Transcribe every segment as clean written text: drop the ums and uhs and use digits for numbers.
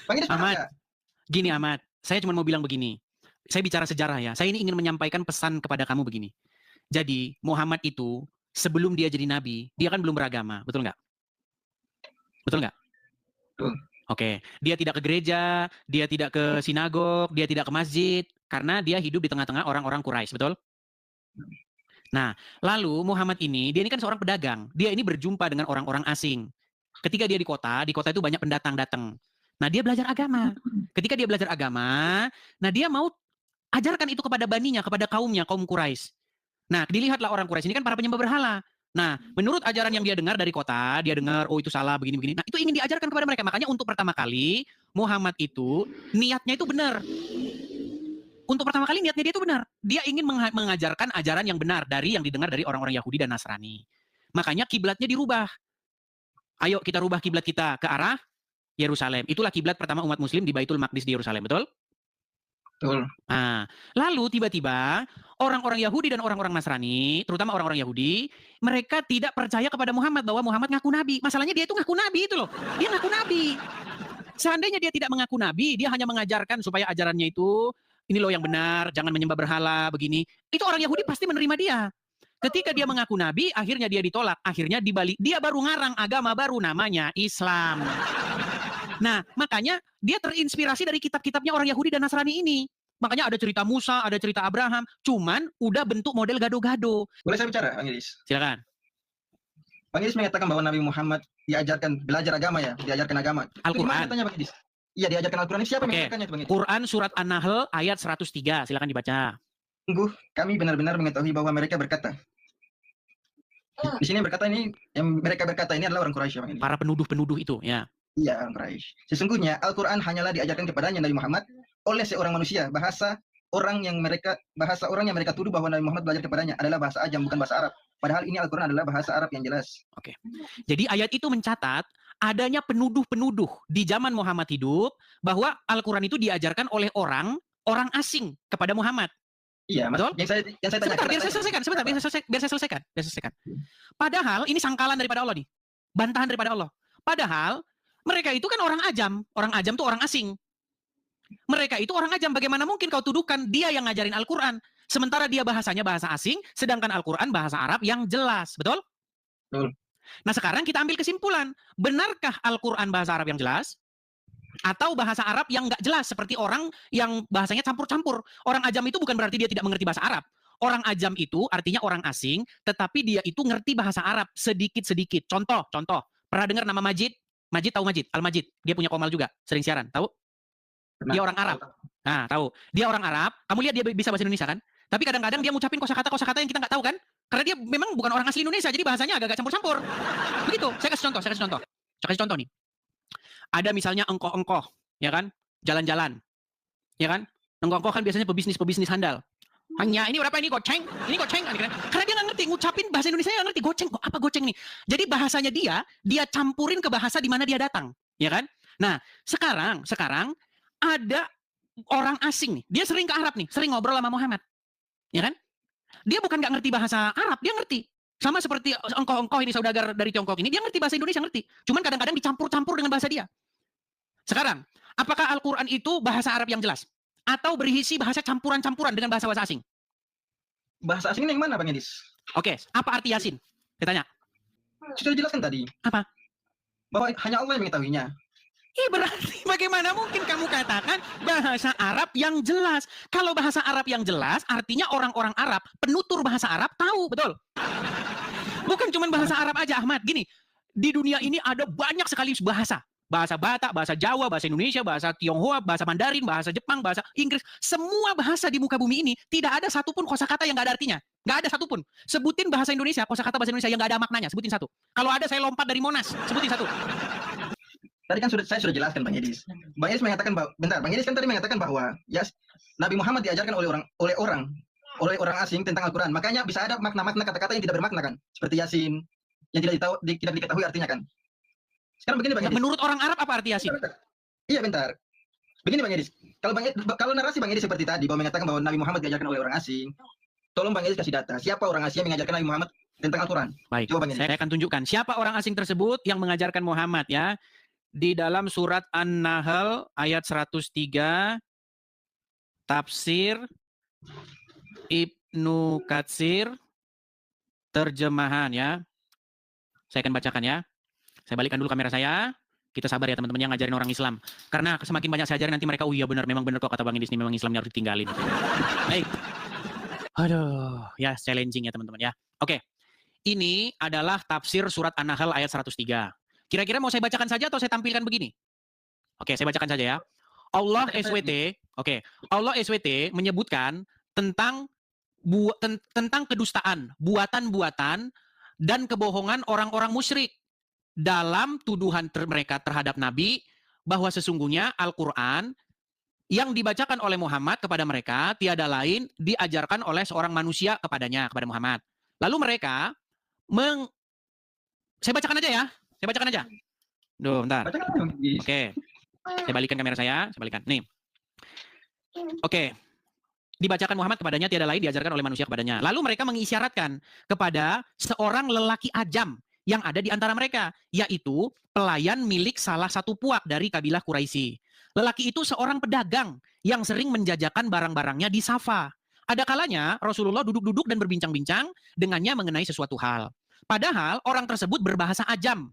Bang Idris paham Ahmad, nggak? gini Ahmad, saya cuma mau bilang begini. Saya bicara sejarah ya. Saya ini ingin menyampaikan pesan kepada kamu begini. Jadi Muhammad itu sebelum dia jadi nabi, dia kan belum beragama, betul nggak? Betul nggak? Tuh. Oke, dia tidak ke gereja, dia tidak ke sinagog, dia tidak ke masjid, karena dia hidup di tengah-tengah orang-orang Quraisy, betul? Nah, lalu Muhammad ini, dia ini kan seorang pedagang. Dia ini berjumpa dengan orang-orang asing. Ketika dia di kota itu banyak pendatang datang. Nah, dia belajar agama. Ketika dia belajar agama, nah dia mau ajarkan itu kepada baninya, kepada kaumnya, kaum Quraisy. Nah, dilihatlah orang Quraisy ini kan para penyembah berhala. Nah, menurut ajaran yang dia dengar dari kota, dia dengar, oh itu salah, begini-begini. Nah, itu ingin diajarkan kepada mereka. Makanya untuk pertama kali, Muhammad itu, niatnya itu benar. Untuk pertama kali niatnya dia itu benar. Dia ingin mengajarkan ajaran yang benar dari yang didengar dari orang-orang Yahudi dan Nasrani. Makanya kiblatnya dirubah. Ayo kita rubah kiblat kita ke arah Yerusalem. Itulah kiblat pertama umat muslim di Baitul Maqdis di Yerusalem, betul? Betul. Nah, lalu tiba-tiba orang-orang Yahudi dan orang-orang Nasrani, terutama orang-orang Yahudi, mereka tidak percaya kepada Muhammad bahwa Muhammad ngaku nabi. Masalahnya dia itu ngaku nabi itu loh. Dia ngaku nabi. Seandainya dia tidak mengaku nabi, dia hanya mengajarkan supaya ajarannya itu ini loh yang benar, jangan menyembah berhala begini. Itu orang Yahudi pasti menerima dia. Ketika dia mengaku nabi, akhirnya dia ditolak. Akhirnya dibalik, dia baru ngarang agama baru namanya Islam. Nah, makanya dia terinspirasi dari kitab-kitabnya orang Yahudi dan Nasrani ini. Makanya ada cerita Musa, ada cerita Abraham, cuman udah bentuk model gado-gado. Boleh saya bicara, Bang Idris? Silakan. Bang Idris mengatakan bahwa Nabi Muhammad diajarkan belajar agama ya, diajarkan agama. Al-Quran. Katanya Bang Idris? Iya, diajarkan Al-Quran. Siapa yang mengajarkannya itu, Bang Idris? Quran surat An-Nahl ayat 103. Silakan dibaca. Sungguh kami benar-benar mengetahui bahwa mereka berkata. Di sini berkata ini, yang mereka berkata ini adalah orang Quraisy, Bang Idris. Para penuduh-penuduh itu, ya. Iya, orang Quraisy. Sesungguhnya Al-Quran hanyalah diajarkan kepadanya Nabi Muhammad oleh seorang manusia. Bahasa orang yang mereka tuduh bahwa Nabi Muhammad belajar kepadanya adalah bahasa Ajam, bukan bahasa Arab. Padahal ini Al-Quran adalah bahasa Arab yang jelas. Oke. Jadi ayat itu mencatat adanya penuduh-penuduh di zaman Muhammad hidup bahwa Al-Quran itu diajarkan oleh orang asing kepada Muhammad. Iya, Mas. Betul? Yang saya tanya. Sebentar, biar saya selesaikan. Biar saya selesaikan. Padahal ini sangkalan daripada Allah nih. Bantahan daripada Allah. Padahal mereka itu kan orang Ajam. Orang Ajam tuh orang asing. Mereka itu orang Ajam. Bagaimana mungkin kau tuduhkan dia yang ngajarin Al-Quran? Sementara dia bahasanya bahasa asing, sedangkan Al-Quran bahasa Arab yang jelas. Betul? Betul. Nah sekarang kita ambil kesimpulan. Benarkah Al-Quran bahasa Arab yang jelas? Atau bahasa Arab yang nggak jelas? Seperti orang yang bahasanya campur-campur. Orang Ajam itu bukan berarti dia tidak mengerti bahasa Arab. Orang Ajam itu artinya orang asing, tetapi dia itu ngerti bahasa Arab sedikit-sedikit. Contoh. Pernah dengar nama Majid? Majid tahu Majid? Al-Majid. Dia punya komal juga, sering siaran. Tahu? Dia orang Arab. Nah, tahu. Dia orang Arab. Kamu lihat dia bisa bahasa Indonesia kan? Tapi kadang-kadang dia ngucapin kosakata yang kita nggak tahu kan? Karena dia memang bukan orang asli Indonesia, jadi bahasanya agak-agak campur-campur. Begitu. Saya kasih contoh nih. Ada misalnya engkoh-engkoh, ya kan? Jalan-jalan. Ya kan? Engkoh-engkoh kan biasanya pebisnis handal. Hanya ini berapa ini goceng? Ini goceng. Karena dia nggak ngerti ngucapin bahasa Indonesia, nggak ngerti goceng. Apa goceng nih? Jadi bahasanya dia campurin ke bahasa di mana dia datang, ya kan? Nah, sekarang ada orang asing nih. Dia sering ke Arab nih, sering ngobrol sama Muhammad. Ya kan? Dia bukan nggak ngerti bahasa Arab, dia ngerti. Sama seperti engkoh-engkoh ini saudagar dari Tiongkok ini, dia ngerti bahasa Indonesia, ngerti. Cuman kadang-kadang dicampur-campur dengan bahasa dia. Sekarang, apakah Al-Quran itu bahasa Arab yang jelas? Atau berisi bahasa campuran-campuran dengan bahasa-bahasa asing? Bahasa asing ini yang mana, Bang Edis? Oke, apa arti Yasin? Saya tanya. Sudah dijelaskan tadi. Apa? Bahwa hanya Allah yang mengetahuinya. Berarti bagaimana mungkin kamu katakan bahasa Arab yang jelas? Kalau bahasa Arab yang jelas, artinya orang-orang Arab, penutur bahasa Arab tahu, betul? Bukan cuma bahasa Arab aja, Ahmad. Gini, di dunia ini ada banyak sekali bahasa. Bahasa Batak, bahasa Jawa, bahasa Indonesia, bahasa Tionghoa, bahasa Mandarin, bahasa Jepang, bahasa Inggris. Semua bahasa di muka bumi ini tidak ada satupun kosakata yang nggak ada artinya. Nggak ada satupun. Sebutin bahasa Indonesia, kosakata bahasa Indonesia yang nggak ada maknanya. Sebutin satu. Kalau ada saya lompat dari Monas. Sebutin satu. Tadi kan saya sudah jelaskan, Bang Edis. Bang Edis mengatakan bahwa, Bang Edis kan tadi mengatakan bahwa ya Nabi Muhammad diajarkan oleh orang asing tentang Al-Quran. Makanya bisa ada makna-makna kata-kata yang tidak bermakna kan, seperti Yasin yang tidak diketahui artinya kan. Sekarang begini, Bang Edis. Menurut orang Arab apa arti Yasin? Iya, bentar. Begini, Bang Edis. Kalau narasi Bang Edis seperti tadi bahwa mengatakan bahwa Nabi Muhammad diajarkan oleh orang asing, tolong Bang Edis kasih data. Siapa orang asing yang mengajarkan Nabi Muhammad tentang Al-Quran? Baik, saya akan tunjukkan siapa orang asing tersebut yang mengajarkan Muhammad ya. di dalam surat An-Nahl ayat 103 tafsir Ibnu Katsir terjemahan ya. Saya akan bacakan ya. Saya balikkan dulu kamera saya. Kita sabar ya teman-teman yang ngajarin orang Islam. Karena semakin banyak saya ajarin nanti mereka, oh iya benar, memang benar kok kata Bang Idis ini, memang Islamnya harus ditinggalin. Baik. Aduh, ya challenging ya teman-teman ya. Oke. Ini adalah tafsir surat An-Nahl ayat 103. Kira-kira mau saya bacakan saja atau saya tampilkan begini? Oke, saya bacakan saja ya. Allah SWT, oke. Allah SWT menyebutkan tentang tentang kedustaan, buatan-buatan dan kebohongan orang-orang musyrik dalam tuduhan mereka terhadap Nabi, bahwa sesungguhnya Al-Quran yang dibacakan oleh Muhammad kepada mereka tiada lain diajarkan oleh seorang manusia kepadanya, kepada Muhammad. Lalu mereka saya bacakan aja ya. Saya bacakan aja. Duh, bentar. Oke. Saya balikan kamera saya balikan. Nih. Oke. Dibacakan Muhammad kepadanya tiada lain diajarkan oleh manusia kepadanya. Lalu mereka mengisyaratkan kepada seorang lelaki ajam yang ada di antara mereka, yaitu pelayan milik salah satu puak dari kabilah Quraisy. Lelaki itu seorang pedagang yang sering menjajakan barang-barangnya di Safa. Ada kalanya Rasulullah duduk-duduk dan berbincang-bincang dengannya mengenai sesuatu hal. Padahal orang tersebut berbahasa ajam,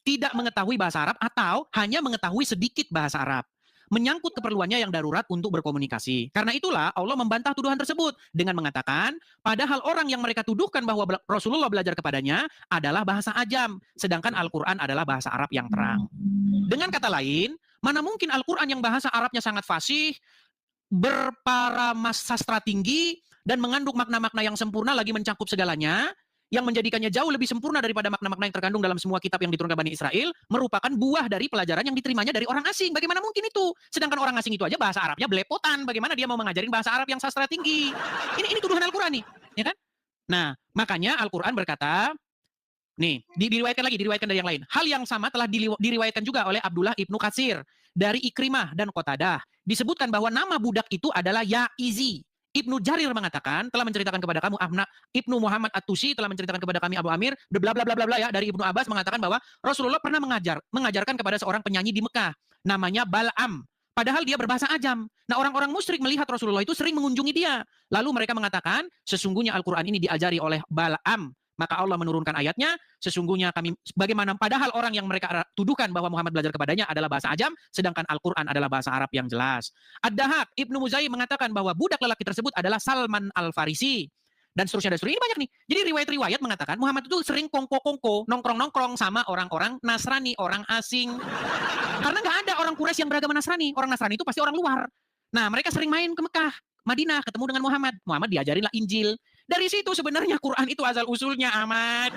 tidak mengetahui bahasa Arab atau hanya mengetahui sedikit bahasa Arab, menyangkut keperluannya yang darurat untuk berkomunikasi. Karena itulah Allah membantah tuduhan tersebut dengan mengatakan, padahal orang yang mereka tuduhkan bahwa Rasulullah belajar kepadanya adalah bahasa ajam, sedangkan Al-Quran adalah bahasa Arab yang terang. Dengan kata lain, mana mungkin Al-Quran yang bahasa Arabnya sangat fasih, berparamas sastra tinggi, dan mengandung makna-makna yang sempurna lagi mencakup segalanya, yang menjadikannya jauh lebih sempurna daripada makna-makna yang terkandung dalam semua kitab yang diturunkan Bani Israel, merupakan buah dari pelajaran yang diterimanya dari orang asing. Bagaimana mungkin itu? Sedangkan orang asing itu aja bahasa Arabnya belepotan. Bagaimana dia mau mengajarin bahasa Arab yang sastra tinggi? Ini tuduhan Al-Quran nih, ya kan? Nah, makanya Al-Quran berkata, nih, diriwayatkan dari yang lain. Hal yang sama telah diriwayatkan juga oleh Abdullah Ibnu Katsir dari Ikrimah dan Qatadah. Disebutkan bahwa nama budak itu adalah Yaizi. Ibnu Jarir mengatakan, telah menceritakan kepada kamu Ibnu Muhammad At-Tusi telah menceritakan kepada kami Abu Amir, bla bla bla bla ya, dari Ibnu Abbas mengatakan bahwa Rasulullah pernah mengajarkan kepada seorang penyanyi di Mekah namanya Bal'am. Padahal dia berbahasa ajam. Nah, orang-orang musyrik melihat Rasulullah itu sering mengunjungi dia. Lalu mereka mengatakan, sesungguhnya Al-Quran ini diajari oleh Bal'am. Maka Allah menurunkan ayatnya, sesungguhnya kami, bagaimana padahal orang yang mereka tuduhkan bahwa Muhammad belajar kepadanya adalah bahasa ajam, sedangkan Al-Quran adalah bahasa Arab yang jelas. Ad-Dahak, Ibnu Muzai mengatakan bahwa budak lelaki tersebut adalah Salman Al-Farisi. Dan seterusnya. Ini banyak nih. Jadi riwayat-riwayat mengatakan Muhammad itu sering kongko-kongko, nongkrong-nongkrong sama orang-orang Nasrani, orang asing. Karena nggak ada orang Quraisy yang beragama Nasrani. Orang Nasrani itu pasti orang luar. Nah, mereka sering main ke Mekah, Madinah, ketemu dengan Muhammad. Muhammad diajarinlah Injil. Dari situ sebenarnya Quran itu asal usulnya, Ahmad.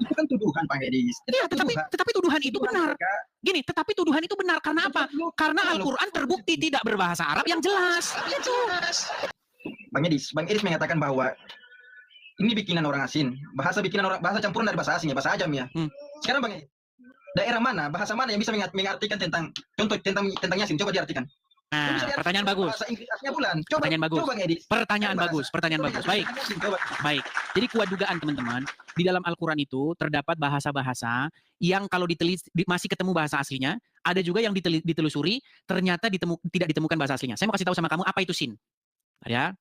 Itu kan tuduhan, Pak Edis. Iya, tetapi tuduhan itu benar. Gini, tetapi tuduhan itu benar karena apa? Karena Al-Quran terbukti tidak berbahasa Arab yang jelas. Itu. Bang Edis mengatakan bahwa ini bikinan orang asing, bahasa campuran dari bahasa asing ya, bahasa ajam ya. Sekarang Bang Edis, daerah mana, bahasa mana yang bisa mengartikan tentang Yasin? Coba diartikan. Nah, pertanyaan bagus. Pertanyaan bagus. Baik. Jadi kuat dugaan teman-teman, di dalam Al-Quran itu terdapat bahasa-bahasa yang kalau masih ketemu bahasa aslinya, ada juga yang ditelusuri ternyata tidak ditemukan bahasa aslinya. Saya mau kasih tahu sama kamu apa itu sin. Ya.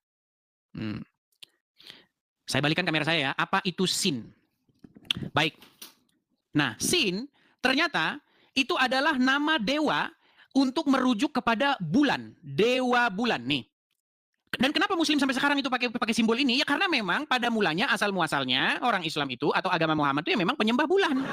Saya balikan kamera saya ya. Apa itu sin? Baik. Nah, sin ternyata itu adalah nama dewa untuk merujuk kepada bulan, dewa bulan nih. Dan kenapa Muslim sampai sekarang itu pakai simbol ini? Ya karena memang pada mulanya asal muasalnya orang Islam itu atau agama Muhammad itu ya memang penyembah bulan.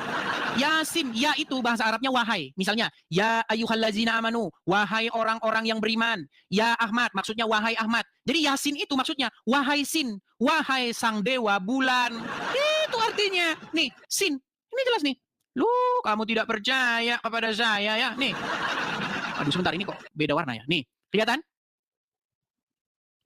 Yasin, ya itu bahasa Arabnya wahai. Misalnya, ya ayyuhallazina amanu, wahai orang-orang yang beriman. Ya Ahmad, maksudnya wahai Ahmad. Jadi Yasin itu maksudnya wahai sin, wahai sang dewa bulan. Itu artinya. Nih, sin. Ini jelas nih. Lu kamu tidak percaya kepada saya ya. Nih. Aduh sebentar, ini kok beda warna ya. Nih, kelihatan?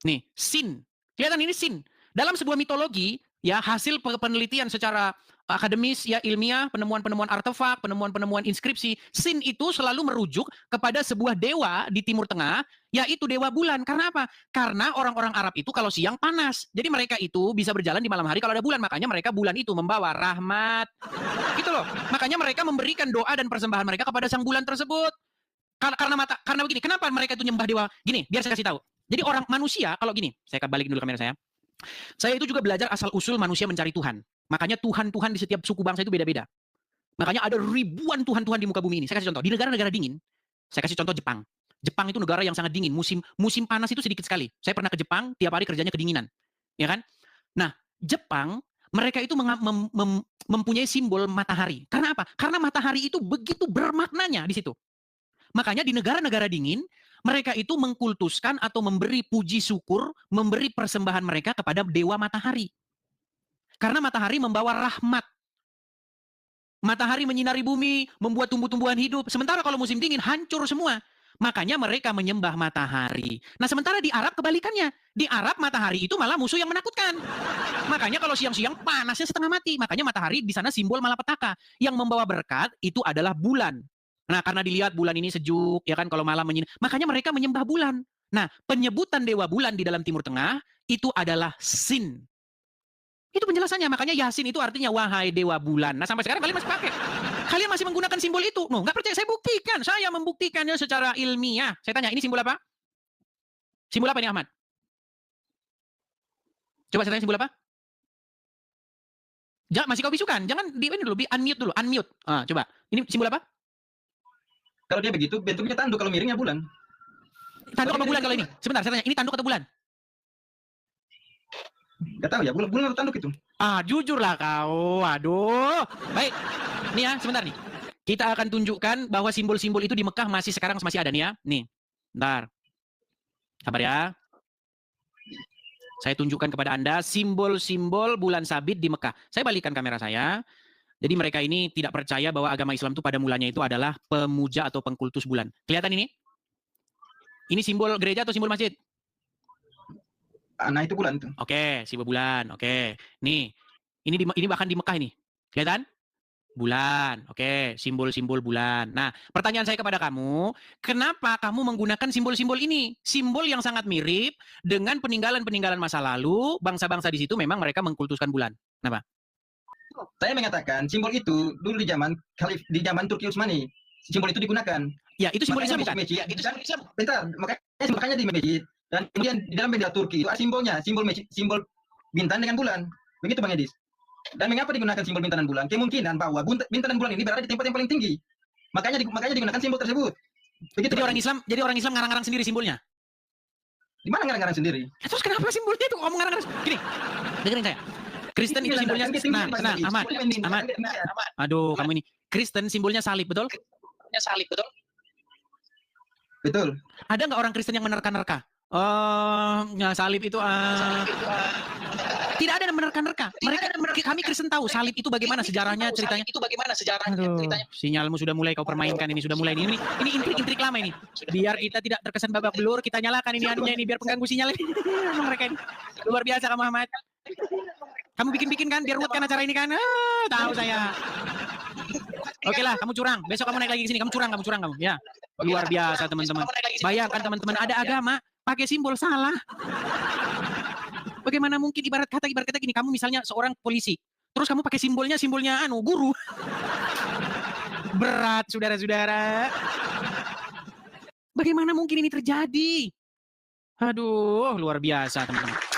Nih, sin. Kelihatan ini sin. Dalam sebuah mitologi, ya hasil penelitian secara akademis, ya ilmiah, penemuan-penemuan artefak, penemuan-penemuan inskripsi, Sin itu selalu merujuk kepada sebuah dewa di Timur Tengah, yaitu dewa bulan. Karena apa? Karena orang-orang Arab itu kalau siang panas. Jadi mereka itu bisa berjalan di malam hari kalau ada bulan. Makanya mereka bulan itu membawa rahmat. Gitu loh. Makanya mereka memberikan doa dan persembahan mereka kepada sang bulan tersebut. Karena begini, kenapa mereka itu nyembah dewa? Gini, biar saya kasih tahu. Jadi orang manusia, kalau gini, saya balikin dulu kamera saya. Saya itu juga belajar asal-usul manusia mencari Tuhan. Makanya Tuhan-Tuhan di setiap suku bangsa itu beda-beda. Makanya ada ribuan Tuhan-Tuhan di muka bumi ini. Saya kasih contoh. Di negara-negara dingin, saya kasih contoh Jepang. Jepang itu negara yang sangat dingin. Musim panas itu sedikit sekali. Saya pernah ke Jepang, tiap hari kerjanya kedinginan. Ya kan? Nah, Jepang, mereka itu mempunyai simbol matahari. Karena apa? Karena matahari itu begitu bermaknanya di situ. Makanya di negara-negara dingin, mereka itu mengkultuskan atau memberi puji syukur, memberi persembahan mereka kepada dewa matahari. Karena matahari membawa rahmat. Matahari menyinari bumi, membuat tumbuh-tumbuhan hidup. Sementara kalau musim dingin, hancur semua. Makanya mereka menyembah matahari. Nah, sementara di Arab kebalikannya. Di Arab matahari itu malah musuh yang menakutkan. Makanya kalau siang-siang panasnya setengah mati. Makanya matahari di sana simbol malapetaka. Yang membawa berkat itu adalah bulan. Nah, karena dilihat bulan ini sejuk, ya kan, kalau malam makanya mereka menyembah bulan. Nah, penyebutan dewa bulan di dalam Timur Tengah itu adalah Sin. Itu penjelasannya. Makanya Yasin itu artinya wahai dewa bulan. Nah, sampai sekarang kalian masih pakai. Kalian masih menggunakan simbol itu. No, nggak percaya, saya buktikan. Saya membuktikannya secara ilmiah. Saya tanya, ini simbol apa? Simbol apa ini, Ahmad? Coba saya tanya, simbol apa? Masih kau bisukan. Jangan di ini dulu, unmute dulu, unmute. Coba. Ini simbol apa? Kalau dia begitu, bentuknya tanduk, kalau miringnya bulan. Tanduk apa bulan kalau ini? Sebentar, saya tanya, ini tanduk atau bulan? Gak tahu ya, bulan atau tanduk itu. Jujurlah kau. Aduh. Baik. Nih ya, sebentar nih. Kita akan tunjukkan bahwa simbol-simbol itu di Mekah sekarang masih ada nih ya. Nih. Bentar. Sabar ya. Saya tunjukkan kepada Anda simbol-simbol bulan sabit di Mekah. Saya balikkan kamera saya. Jadi mereka ini tidak percaya bahwa agama Islam itu pada mulanya itu adalah pemuja atau pengkultus bulan. Kelihatan ini? Ini simbol gereja atau simbol masjid? Nah, itu bulan itu. Oke, simbol bulan. Oke. Nih. Ini bahkan di Mekah ini. Kelihatan? Bulan. Oke, simbol-simbol bulan. Nah, pertanyaan saya kepada kamu, kenapa kamu menggunakan simbol-simbol ini? Simbol yang sangat mirip dengan peninggalan-peninggalan masa lalu, bangsa-bangsa di situ memang mereka mengkultuskan bulan. Kenapa? Saya mengatakan simbol itu dulu di zaman Turki Utsmani, simbol itu digunakan. Ya, itu simbol Islam bukan? Ya, itu simbol Islam. Bentar, makanya di masjid dan kemudian di dalam bendera Turki itu simbolnya, simbol bintang dengan bulan. Begitu Bang Edis. Dan mengapa digunakan simbol bintang dan bulan? Kemungkinan bahwa bintang dan bulan ini berada di tempat yang paling tinggi. Makanya digunakan simbol tersebut. Begitu. Jadi orang Islam ngarang-ngarang sendiri simbolnya. Di mana ngarang-ngarang sendiri? Ya, terus kenapa simbolnya itu kamu ngarang-ngarang? Gini, dengerin saya. Kristen itu simbolnya, nah, Ahmad. Aduh, kamu ini. Kristen simbolnya salib, betul? Salib, betul? Betul. Ada nggak orang Kristen yang menerka-nerka? Salib itu tidak ada yang menerka-nerka. Kami Kristen tahu salib itu bagaimana sejarahnya, ceritanya. Aduh, sinyalmu sudah mulai kau permainkan ini, sudah mulai ini intrik-intrik lama ini. Biar kita tidak terkesan babak belur, kita nyalakan ini anunya ini biar pengganggu sinyal ini. Mereka ini luar biasa kamu Ahmad. Kamu bikin kan biar ruwet kan acara ini kan? Tahu saya. Oke lah, kamu curang. Besok kamu naik lagi ke sini, kamu curang kamu. Ya. Luar biasa teman-teman. Bayangkan teman-teman ada agama pakai simbol salah. Bagaimana mungkin ibarat kata gini, kamu misalnya seorang polisi, terus kamu pakai simbolnya guru. Berat, saudara-saudara. Bagaimana mungkin ini terjadi? Aduh, luar biasa teman-teman.